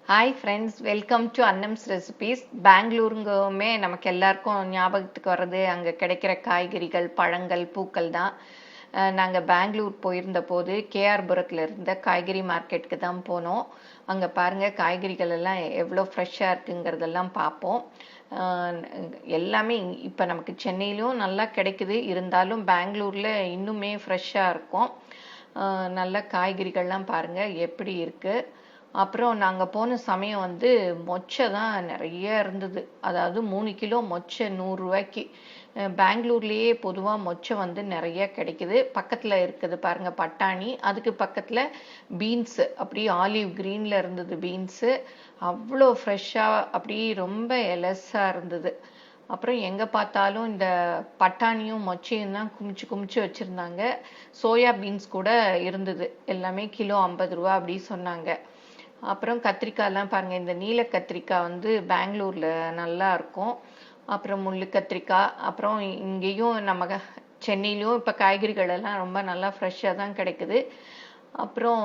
Hi friends, welcome to Annams recipes. பெங்களூருங்கமே நமக்கு எல்லாருக்கும் ஞாபகத்துக்கு வர்றது அங்கே கிடைக்கிற காய்கறிகள், பழங்கள், பூக்கள் தான். நாங்கள் பெங்களூர் போயிருந்த போது கேஆர்புரத்தில் இருந்த காய்கறி மார்க்கெட்டுக்கு தான் போனோம். அங்கே பாருங்கள் காய்கறிகள் எல்லாம் எவ்வளோ ஃப்ரெஷ்ஷாக இருக்குங்கிறதெல்லாம் பார்ப்போம். எல்லாமே இப்போ நமக்கு சென்னையிலும் நல்லா கிடைக்குது, இருந்தாலும் பெங்களூரில் இன்னுமே ஃப்ரெஷ்ஷாக இருக்கும். நல்ல காய்கறிகள்லாம் பாருங்கள் எப்படி இருக்குது. அப்புறம் நாங்கள் போன சமயம் வந்து மொச்சை தான் நிறைய இருந்தது. அதாவது 3 கிலோ மொச்சை 100 ரூபாய்க்கு. பெங்களூர்லேயே பொதுவாக மொச்சை வந்து நிறைய கிடைக்குது. பக்கத்தில் இருக்குது பாருங்கள் பட்டாணி, அதுக்கு பக்கத்தில் பீன்ஸு அப்படியே ஆலிவ் க்ரீனில் இருந்தது பீன்ஸு. அவ்வளோ ஃப்ரெஷ்ஷாக அப்படியே ரொம்ப எலஸாக இருந்தது. அப்புறம் எங்கே பார்த்தாலும் இந்த பட்டாணியும் மொச்சையும் தான் குமிச்சு குமிச்சு வச்சுருந்தாங்க. சோயா பீன்ஸ் கூட இருந்தது. எல்லாமே கிலோ 50 ரூபா அப்படி சொன்னாங்க. அப்புறம் கத்திரிக்காயெல்லாம் பாருங்கள், இந்த நீல கத்திரிக்காய் வந்து பெங்களூரில் நல்லா இருக்கும். அப்புறம் முள்ளு கத்திரிக்காய், அப்புறம் இங்கேயும் நம்ம சென்னையிலையும் இப்போ காய்கறிகள் எல்லாம் ரொம்ப நல்லா ஃப்ரெஷ்ஷாக தான் கிடைக்குது. அப்புறம்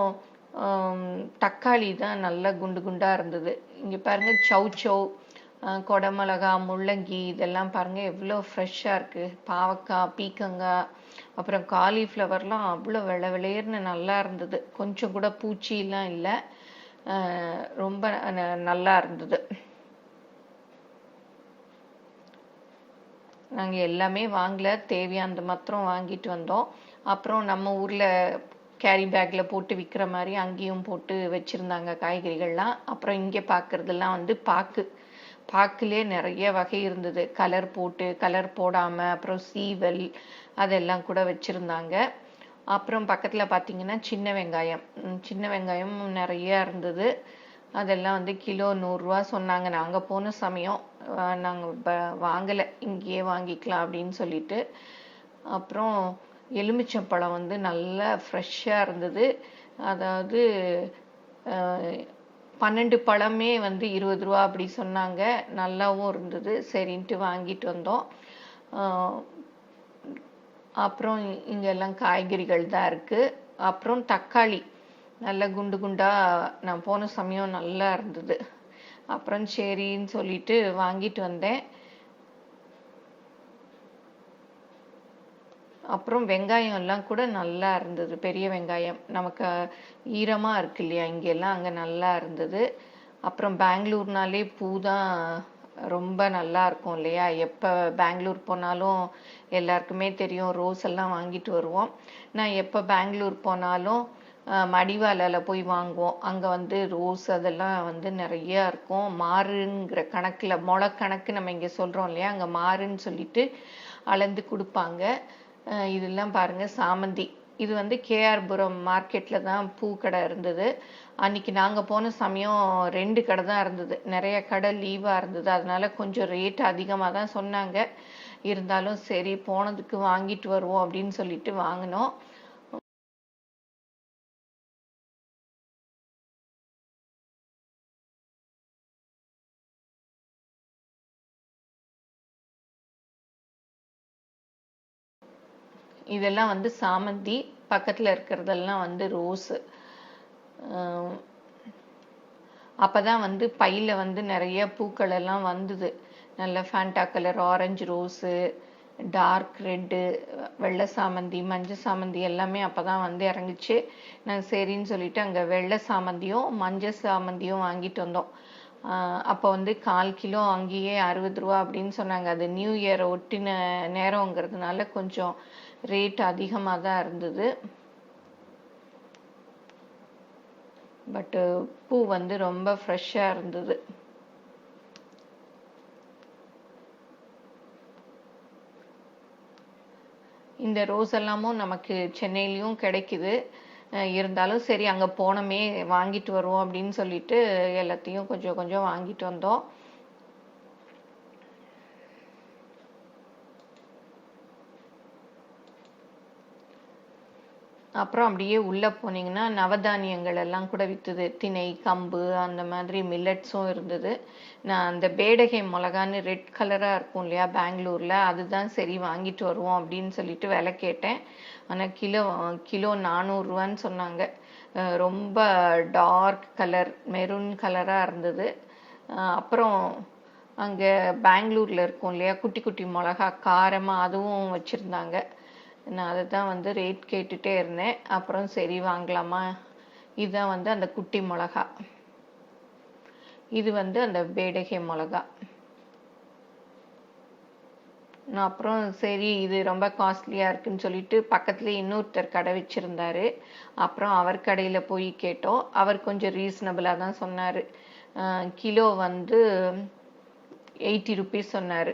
தக்காளி தான் நல்லா குண்டு குண்டாக இருந்தது. இங்கே பாருங்கள் சௌச்சௌ, கொடமிளகா, முள்ளங்கி இதெல்லாம் பாருங்கள் எவ்வளோ ஃப்ரெஷ்ஷாக இருக்குது. பாவக்காய், பீக்கங்காய், அப்புறம் காலிஃப்ளவர்லாம் அவ்வளோ வெள்ளை வெளியேர்னு நல்லா இருந்தது. கொஞ்சம் கூட பூச்சியெல்லாம் இல்லை, ரொம்ப நல்லா இருந்தது. நாங்கள் எல்லாமே வாங்கல, தேவையானது மாத்திரம் வாங்கிட்டு வந்தோம். அப்புறம் நம்ம ஊரில் கேரி பேக்கில் போட்டு விற்கிற மாதிரி அங்கேயும் போட்டு வச்சுருந்தாங்க காய்கறிகள்லாம். அப்புறம் இங்கே பார்க்குறதெல்லாம் வந்து பாக்குலே நிறைய வகை இருந்தது. கலர் போட்டு, கலர் போடாமல், அப்புறம் சீவல் அதெல்லாம் கூட வச்சுருந்தாங்க. அப்புறம் பக்கத்தில் பார்த்தீங்கன்னா சின்ன வெங்காயம் நிறைய இருந்தது. அதெல்லாம் வந்து கிலோ 100 ரூபா சொன்னாங்க. நாங்கள் போன சமயம் நாங்கள் வாங்கலை, இங்கேயே வாங்கிக்கலாம் அப்படின்னு சொல்லிட்டு. அப்புறம் எலுமிச்சம்பழம் வந்து நல்லா ஃப்ரெஷ்ஷாக இருந்தது. அதாவது 12 பழமே வந்து 20 ரூபா அப்படி சொன்னாங்க. நல்லாவும் இருந்தது. சரின்ட்டு வாங்கிட்டு வந்தோம். அப்புறம் இங்கெல்லாம் காய்கறிகள் தான் இருக்குது. அப்புறம் தக்காளி நல்ல குண்டு குண்டாக நான் போன சமயம் நல்லா இருந்தது. அப்புறம் சரின்னு சொல்லிட்டு வாங்கிட்டு வந்தேன். அப்புறம் வெங்காயம் எல்லாம் கூட நல்லா இருந்தது. பெரிய வெங்காயம் நமக்கு ஈரமாக இருக்கு இல்லையா, இங்கெல்லாம் அங்கே நல்லா இருந்தது. அப்புறம் பெங்களூர்னாலே பூ தான் ரொம்ப நல்லா இருக்கும் இல்லையா. எப்போ பெங்களூர் போனாலும் எல்லாருக்குமே தெரியும், ரோஸ் எல்லாம் வாங்கிட்டு வருவோம். நான் எப்போ பெங்களூர் போனாலும் மடிவாலால் போய் வாங்குவோம். அங்கே வந்து ரோஸ் அதெல்லாம் வந்து நிறையா இருக்கும். மாறுங்கிற கணக்கில், கணக்கு நம்ம இங்கே சொல்கிறோம் இல்லையா, அங்கே மாறுன்னு சொல்லிட்டு அளந்து கொடுப்பாங்க. இதெல்லாம் பாருங்கள் சாமந்தி. இது வந்து கேஆர்புரம் மார்க்கெட்டில் தான் பூக்கடை இருந்தது. அன்றைக்கி நாங்கள் போன சமயம் 2 கடை தான் இருந்தது. நிறைய கடை லீவாக இருந்தது, அதனால கொஞ்சம் ரேட் அதிகமாக தான் சொன்னாங்க. இருந்தாலும் சரி போனதுக்கு வாங்கிட்டு வருவோம் அப்படின்னு சொல்லிட்டு வாங்கினோம். இதெல்லாம் வந்து சாமந்தி, பக்கத்தில் இருக்கிறதெல்லாம் வந்து ரோஸு. அப்போ தான் வந்து பையில் வந்து நிறைய பூக்கள் எல்லாம் வந்தது. நல்ல Fanta colour, orange rose, dark red, வெள்ளை சாமந்தி, மஞ்சள் சாமந்தி எல்லாமே அப்போ தான் வந்து இறங்குச்சு. நான் சரின்னு சொல்லிட்டு அங்கே வெள்ளை சாமந்தியும் மஞ்சள் சாமந்தியும் வாங்கிட்டு வந்தோம். அப்போ வந்து 1/4 கிலோ அங்கேயே 60 ரூபா அப்படின்னு சொன்னாங்க. அது நியூ இயர் ஒட்டின நேரங்கிறதுனால கொஞ்சம் ரேட் அதிகமாக தான் இருந்தது. பட்டு பூ வந்து ரொம்ப ஃப்ரெஷ்ஷாக இருந்தது. இந்த ரோஸ் எல்லாமும் நமக்கு சென்னையிலையும் கிடைக்குது. இருந்தாலும் சரி அங்கே போனோமே வாங்கிட்டு வருவோம் அப்படின்னு சொல்லிட்டு எல்லாத்தையும் கொஞ்சம் கொஞ்சம் வாங்கிட்டு வந்தோம். அப்புறம் அப்படியே உள்ளே போனீங்கன்னா நவதானியங்கள் எல்லாம் கூட விற்றுது. திணை, கம்பு, அந்த மாதிரி மில்லட்ஸும் இருந்தது. நான் அந்த பேடகை மிளகான்னு ரெட் கலராக இருக்கும் இல்லையா பெங்களூரில், அதுதான் சரி வாங்கிட்டு வருவோம் அப்படின்னு சொல்லிட்டு விலை கேட்டேன். ஆனால் கிலோ 400 ரூபான்னு சொன்னாங்க. ரொம்ப டார்க் கலர் மெரூன் கலராக இருந்தது. அப்புறம் அங்கே பெங்களூரில் இருக்கும் இல்லையா குட்டி குட்டி மிளகா காரமாக அதுவும் வச்சுருந்தாங்க. நான் அதை தான் வந்து ரேட் கேட்டுகிட்டே இருந்தேன். அப்புறம் சரி வாங்கலாமா. இதுதான் வந்து அந்த குட்டி மிளகா, இது வந்து அந்த பேடகை மிளகா. நான் அப்புறம் சரி இது ரொம்ப காஸ்ட்லியாக இருக்குன்னு சொல்லிட்டு பக்கத்துலேயே இன்னொருத்தர் கடை வச்சுருந்தாரு. அப்புறம் அவர் கடையில் போய் கேட்டோம். அவர் கொஞ்சம் ரீசனபிளாக தான் சொன்னார். கிலோ வந்து 80 ருபீஸ் சொன்னார்.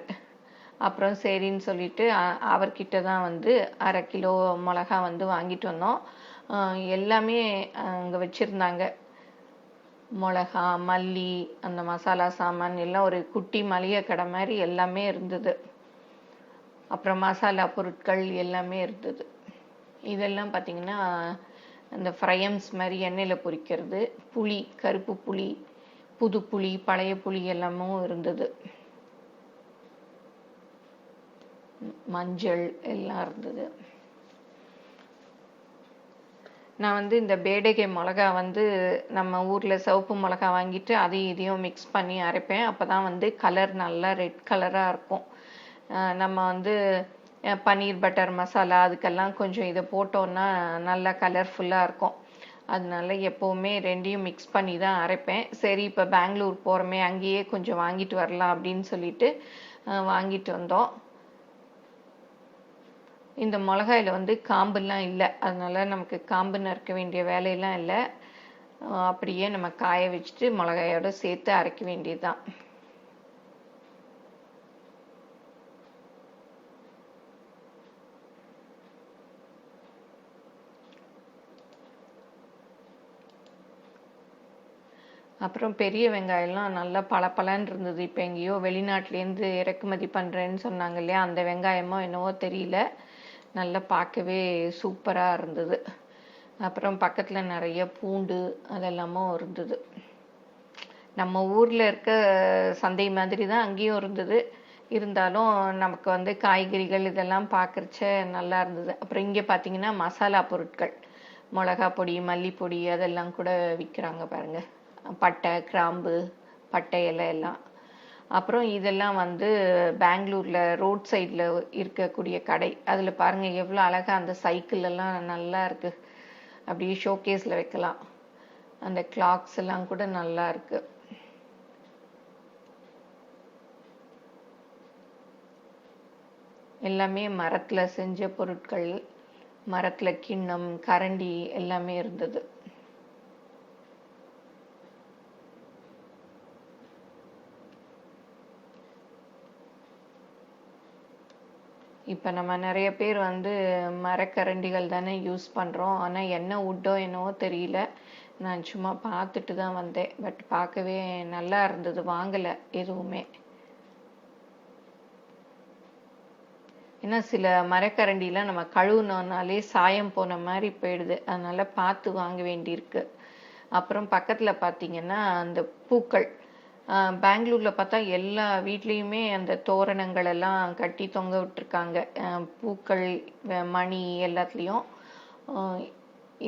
அப்புறம் சரின்னு சொல்லிட்டு அவர்கிட்ட தான் வந்து அரை கிலோ மிளகா வந்து வாங்கிட்டு வந்தோம். எல்லாமே அங்கே வச்சுருந்தாங்க. மிளகா, மல்லி, அந்த மசாலா சாமான் எல்லாம் ஒரு குட்டி மளிகை கடை மாதிரி எல்லாமே இருந்தது. அப்புறம் மசாலா பொருட்கள் எல்லாமே இருந்தது. இதெல்லாம் பார்த்திங்கன்னா அந்த ஃப்ரையம்ஸ் மாதிரி எண்ணெயில் பொரிக்கிறது, புளி, கருப்பு புளி, புது புளி, பழைய புளி எல்லாமும் இருந்தது. மஞ்சள் எல்லாம் இருந்தது. நான் வந்து இந்த பேடகை மிளகா வந்து நம்ம ஊரில் சிவப்பு மிளகா வாங்கிட்டு அதையும் இதையும் மிக்ஸ் பண்ணி அரைப்பேன். அப்போ தான் வந்து கலர் நல்லா ரெட் கலராக இருக்கும். நம்ம வந்து பன்னீர் பட்டர் மசாலா அதுக்கெல்லாம் கொஞ்சம் இதை போட்டோன்னா நல்லா கலர்ஃபுல்லாக இருக்கும். அதனால எப்போவுமே ரெண்டையும் மிக்ஸ் பண்ணி தான் அரைப்பேன். சரி இப்போ பெங்களூர் போகிறோமே அங்கேயே கொஞ்சம் வாங்கிட்டு வரலாம் அப்படின்னு சொல்லிட்டு வாங்கிட்டு வந்தோம். இந்த மிளகாயில் வந்து காம்பெல்லாம் இல்லை, அதனால நமக்கு காம்பு நறுக்க வேண்டிய வேலையெல்லாம் இல்லை. அப்படியே நம்ம காய வச்சுட்டு மிளகாயோட சேர்த்து அரைக்க வேண்டியதுதான். அப்புறம் பெரிய வெங்காயம்லாம் நல்லா பளபளன்னு இருந்தது. இப்போ எங்கேயோ வெளிநாட்டிலேருந்து இறக்குமதி பண்ணுறேன்னு சொன்னாங்க இல்லையா, அந்த வெங்காயமோ என்னவோ தெரியல, நல்லா பார்க்கவே சூப்பராக இருந்தது. அப்புறம் பக்கத்தில் நிறைய பூண்டு அதெல்லாமும் இருந்தது. நம்ம ஊரில் இருக்க சந்தை மாதிரி தான் அங்கேயும் இருந்தது. இருந்தாலும் நமக்கு வந்து காய்கறிகள் இதெல்லாம் பார்க்குறச்ச நல்லா இருந்தது. அப்புறம் இங்கே பார்த்தீங்கன்னா மசாலா பொருட்கள், மிளகா பொடி, மல்லிப்பொடி அதெல்லாம் கூட விற்கிறாங்க பாருங்கள். பட்டை, கிராம்பு, பட்டை இலை எல்லாம். அப்புறம் இதெல்லாம் வந்து பெங்களூரில் ரோட் சைடில் இருக்கக்கூடிய கடை. அதில் பாருங்கள் எவ்வளோ அழகாக அந்த சைக்கிள் எல்லாம் நல்லா இருக்குது. அப்படியே ஷோகேஸில் வைக்கலாம். அந்த கிளாக்ஸ் எல்லாம் கூட நல்லா இருக்கு. எல்லாமே மரத்தில் செஞ்ச பொருட்கள், மரத்தில் கிண்ணம், கரண்டி எல்லாமே இருந்தது. இப்போ நம்ம நிறைய பேர் வந்து மரக்கரண்டிகள் தானே யூஸ் பண்ணுறோம். ஆனால் என்ன உட்டோ என்னவோ தெரியல, நான் சும்மா பார்த்துட்டு தான் வந்தேன். பட் பார்க்கவே நல்லா இருந்தது, வாங்கலை எதுவுமே. ஏன்னா சில மரக்கரண்டிலாம் நம்ம கழுவுனோனாலே சாயம் போன மாதிரி போயிடுது, அதனால பார்த்து வாங்க வேண்டியிருக்கு. அப்புறம் பக்கத்தில் பார்த்தீங்கன்னா அந்த பூக்கள், பெங்களூரில் பார்த்தா எல்லா வீட்லேயுமே அந்த தோரணங்கள் எல்லாம் கட்டி தொங்க விட்டுருக்காங்க. பூக்கள், மணி எல்லாத்துலேயும்.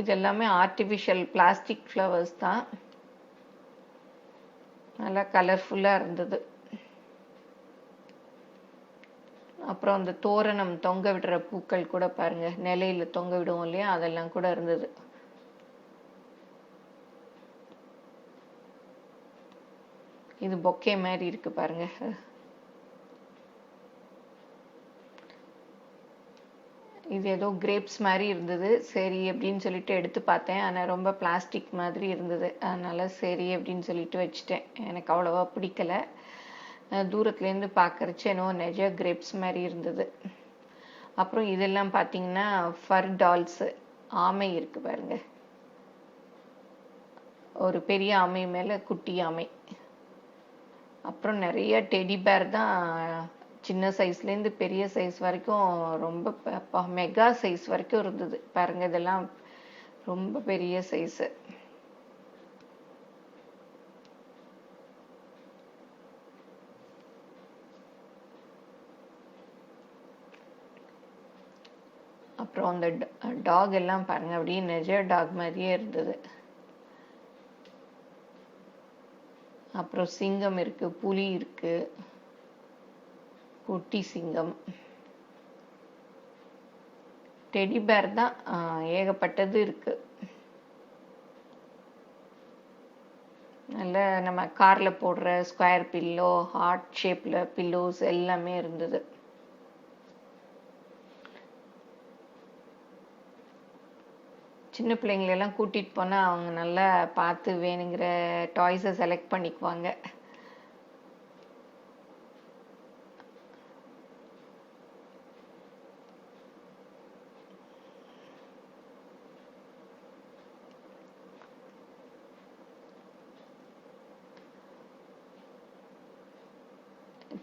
இதெல்லாமே ஆர்டிஃபிஷியல் பிளாஸ்டிக் ஃப்ளவர்ஸ் தான். நல்லா கலர்ஃபுல்லாக இருந்தது. அப்புறம் அந்த தோரணம் தொங்க விடுற பூக்கள் கூட பாருங்க, நிலையில தொங்க விடுவோம் இல்லையா, அதெல்லாம் கூட இருந்தது. இது பொக்கே மாதிரி இருக்கு பாருங்க. இது ஏதோ கிரேப்ஸ் மாதிரி இருந்தது. சரி அப்படின்னு சொல்லிட்டு எடுத்து பார்த்தேன். ஆனால் ரொம்ப பிளாஸ்டிக் மாதிரி இருந்தது, அதனால சரி அப்படின்னு சொல்லிட்டு வச்சுட்டேன். எனக்கு அவ்வளோவா பிடிக்கல. தூரத்துலேருந்து பார்க்கறச்சு என்னவோ நெஜ கிரேப்ஸ் மாதிரி இருந்தது. அப்புறம் இதெல்லாம் பார்த்தீங்கன்னா ஃபர் டால்ஸு, ஆமை இருக்கு பாருங்க. ஒரு பெரிய ஆமை மேலே குட்டி ஆமை. அப்புறம் நிறைய டெடி பேர் தான், சின்ன சைஸ்லேருந்து பெரிய சைஸ் வரைக்கும், ரொம்ப மெகா சைஸ் வரைக்கும் இருந்தது பாருங்க. இதெல்லாம் ரொம்ப பெரிய சைஸு. அப்புறம் அந்த டாக் எல்லாம் பாருங்க, அப்படியே நிஜ டாக் மாதிரியே இருந்தது. அப்புறம் சிங்கம் இருக்கு, புலி இருக்கு, குட்டி சிங்கம், டெடி பேர் தான் ஏகப்பட்டது இருக்கு. நல்ல நம்ம கார்ல போடுற ஸ்கொயர் பில்லோ, ஹார்ட் ஷேப்ல பில்லோஸ் எல்லாமே இருந்தது. சின்ன பிள்ளைங்களெல்லாம் கூட்டிட்டு போனா அவங்க நல்லா பார்த்து வேணுங்கிற டாய்ஸை செலக்ட் பண்ணிக்குவாங்க.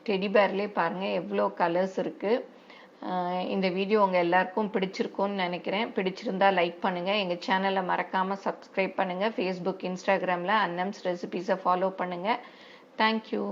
டெடி பேர்லேயே பாருங்க எவ்வளோ கலர்ஸ் இருக்கு. இந்த வீடியோ உங்க எல்லாருக்கும் பிடிச்சிருக்கும்னு நினைக்கிறேன். பிடிச்சிருந்தா லைக் பண்ணுங்க. எங்க சேனலை மறக்காம சப்ஸ்கிரைப் பண்ணுங்க. ஃபேஸ்புக், இன்ஸ்டாகிராம்ல அன்னம்ஸ் ரெசிபீஸை ஃபாலோ பண்ணுங்க. தேங்க்யூ.